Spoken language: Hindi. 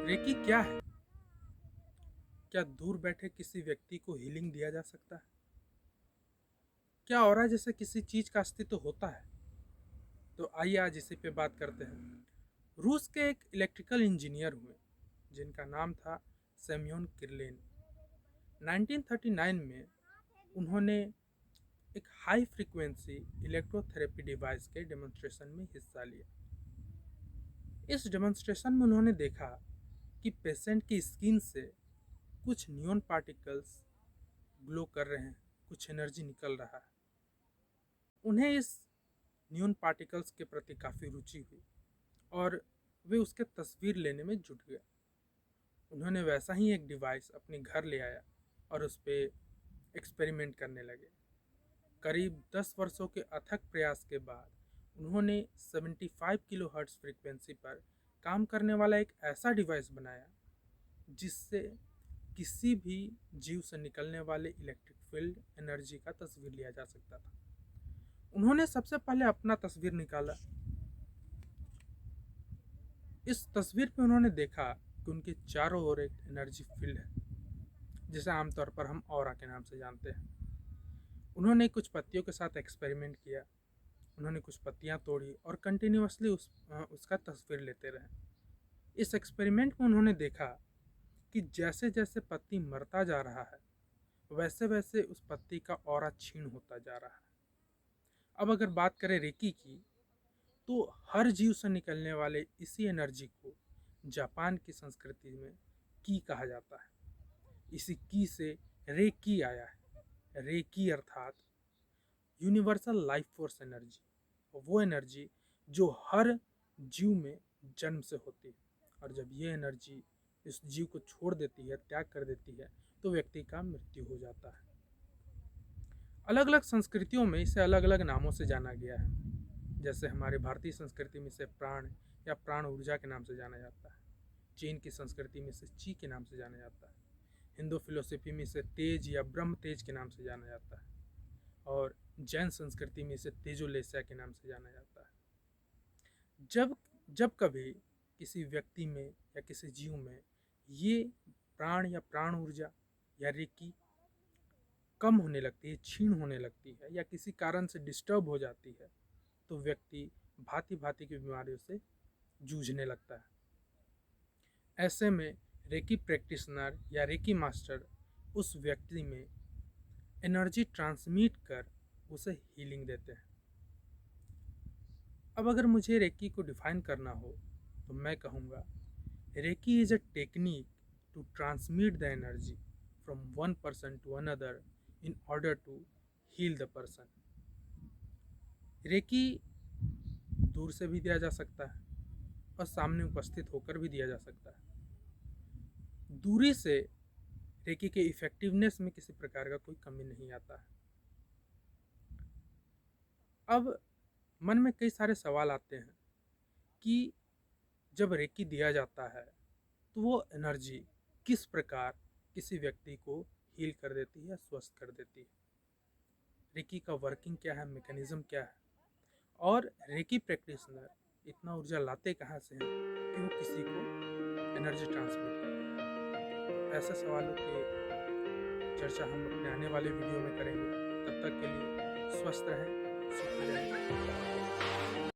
रेकी क्या है? क्या दूर बैठे किसी व्यक्ति को हीलिंग दिया जा सकता है? क्या ऑरा जैसे किसी चीज का अस्तित्व होता है? तो आइए आज इसी पे बात करते हैं। रूस के एक इलेक्ट्रिकल इंजीनियर हुए जिनका नाम था सेम्योन किरलेन। 1939 में उन्होंने एक हाई फ्रीक्वेंसी इलेक्ट्रोथेरेपी डिवाइस के डेमोन्स्ट्रेशन में हिस्सा लिया। इस डेमोन्स्ट्रेशन में उन्होंने देखा कि पेशेंट की स्किन से कुछ नियॉन पार्टिकल्स ग्लो कर रहे हैं, कुछ एनर्जी निकल रहा है। उन्हें इस नियॉन पार्टिकल्स के प्रति काफ़ी रुचि हुई और वे उसके तस्वीर लेने में जुट गए। उन्होंने वैसा ही एक डिवाइस अपने घर ले आया और उस पर एक्सपेरिमेंट करने लगे। करीब 10 वर्षों के अथक प्रयास के बाद उन्होंने 75 किलो हर्ट्ज फ्रीक्वेंसी पर काम करने वाला एक ऐसा डिवाइस बनाया जिससे किसी भी जीव से निकलने वाले इलेक्ट्रिक फील्ड एनर्जी का तस्वीर लिया जा सकता था। उन्होंने सबसे पहले अपना तस्वीर निकाला। इस तस्वीर पे उन्होंने देखा कि उनके चारों ओर एक एनर्जी फील्ड है जिसे आमतौर पर हम ऑरा के नाम से जानते हैं। उन्होंने कुछ पत्तियों के साथ एक्सपेरिमेंट किया। उन्होंने कुछ पत्तियां तोड़ी और कंटिन्यूअसली उसका तस्वीर लेते रहे। इस एक्सपेरिमेंट में उन्होंने देखा कि जैसे जैसे पत्ती मरता जा रहा है वैसे वैसे उस पत्ती का ऑरा क्षीण होता जा रहा है। अब अगर बात करें रेकी की, तो हर जीव से निकलने वाले इसी एनर्जी को जापान की संस्कृति में की कहा जाता है। इसी की से रेकी आया है। रेकी अर्थात यूनिवर्सल लाइफ फोर्स एनर्जी, वो एनर्जी जो हर जीव में जन्म से होती है और जब ये एनर्जी इस जीव को छोड़ देती है, त्याग कर देती है, तो व्यक्ति का मृत्यु हो जाता है। अलग अलग संस्कृतियों में इसे अलग अलग नामों से जाना गया है। जैसे हमारे भारतीय संस्कृति में इसे प्राण या प्राण ऊर्जा के नाम से जाना जाता है। चीन की संस्कृति में इसे ची के नाम से जाना जाता है। हिंदू फिलोसफी में इसे तेज या ब्रह्म तेज के नाम से जाना जाता है और जैन संस्कृति में इसे तेजोलेस्या के नाम से जाना जाता है। जब जब कभी किसी व्यक्ति में या किसी जीव में ये प्राण या प्राण ऊर्जा या रेकी कम होने लगती है, क्षीण होने लगती है या किसी कारण से डिस्टर्ब हो जाती है, तो व्यक्ति भांति भांति की बीमारियों से जूझने लगता है। ऐसे में रेकी प्रैक्टिशनर या रेकी मास्टर उस व्यक्ति में एनर्जी ट्रांसमिट कर उसे हीलिंग देते हैं। अब अगर मुझे रेकी को डिफाइन करना हो तो मैं कहूँगा reiki is a technique to transmit the energy from one person to another in order to heal the person। Reiki दूर से भी दिया जा सकता है और सामने उपस्थित होकर भी दिया जा सकता है। दूरी से रेकी के इफेक्टिवनेस में किसी प्रकार का कोई कमी नहीं आता है। अब मन में कई सारे सवाल आते हैं कि जब रेकी दिया जाता है तो वो एनर्जी किस प्रकार किसी व्यक्ति को हील कर देती है, स्वस्थ कर देती है। रेकी का वर्किंग क्या है, मैकेनिज्म क्या है और रेकी प्रैक्टिशनर इतना ऊर्जा लाते कहाँ से हैं कि वो किसी को एनर्जी ट्रांसमिट करते हैं। ऐसे सवालों की चर्चा हम अपने आने वाले वीडियो में करेंगे। तब तक के लिए स्वस्थ रहें, सुखी रहें।